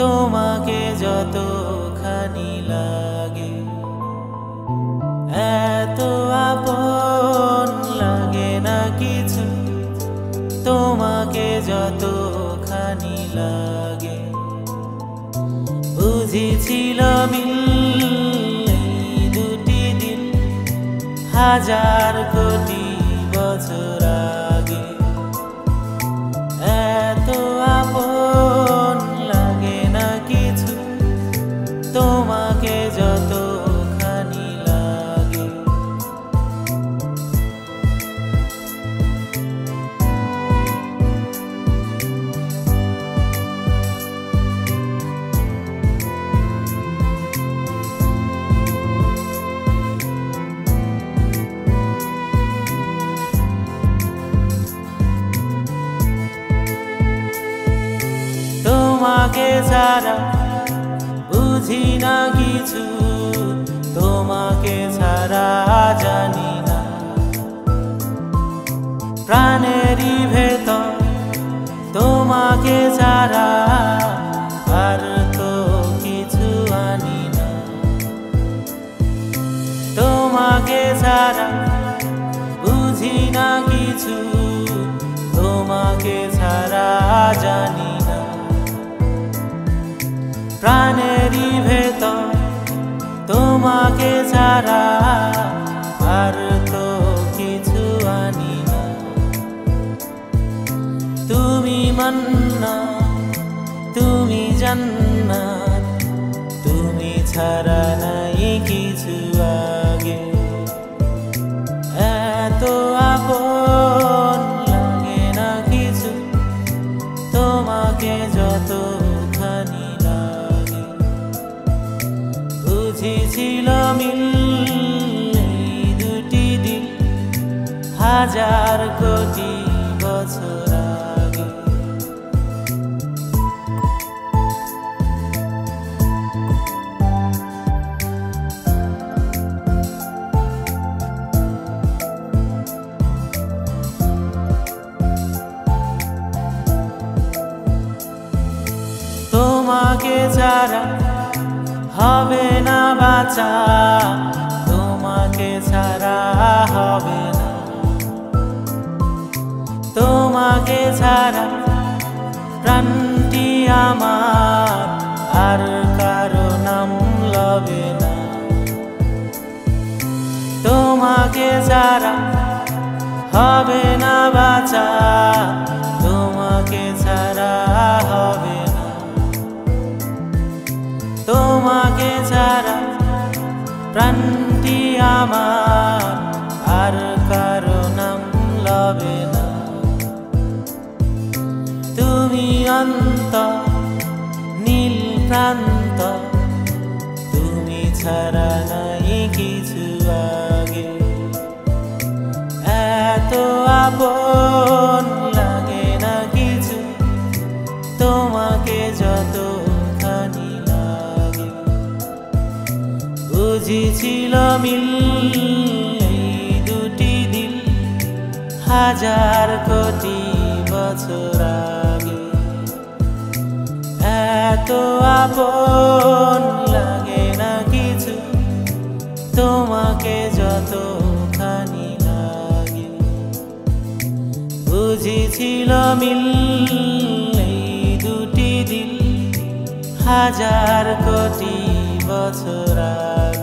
তোমাকে যতখানি লাগে এত আপন লাগে না কিছু, তোমাকে যতখানি লাগে। বুঝেছিল মিল দুটি দিন হাজার কোটি বছর আগে। এত আপন লাগে না কিছু, তোমাকে যতখানি লাগে। তোমাকে ছাড়া বুঝি না কিছু, তোমাকে ছাড়া জানি না প্রাণেরই ভেতর। তোমাকে ছাড়া আর তো কিছু আনি না। তোমাকে ছাড়া বুঝি না কিছু, তোমাকে ছাড়া জানি না প্রাণেরই ভেতর। তোমাকে ছাড়া আর তো কিছু আনি না। তুমি মান্নাত, তুমি জান্নাত, তুমি ছাড়া নাই কিছু আগে। এত আপন লাগে না কিছু, তোমাকে যতখানি লাগে। বুঝেছিল মিল দুটি দিন হাজার কোটি বছর আগে। তোমাকে ছাড়া হবে না বাঁচা, তোমাকে ছাড়া হবে না। তোমাকে ছাড়া প্রাণটি আমার আর কারো নাম লবে না। তোমাকে ছাড়া হবে না বাঁচা, তোমাকে ছাড়া হবে না। তোমাকে ছাড়া প্রাণটি আমার আর কারো নাম লবে না। তুমি অন্ত নীল প্রান্ত, তুমি ছাড়া নাই কিছু আগে। এত আপন লাগে না কিছু, তোমাকে যতখানি লাগে। বুঝেছিল মিল দুটি দিল হাজার কোটি বছর আগে। এত আপন লাগে না কিছু, তোমাকে যতখানি লাগে। বুঝেছিল মিল দুটি দিল হাজার কোটি বছর আগে।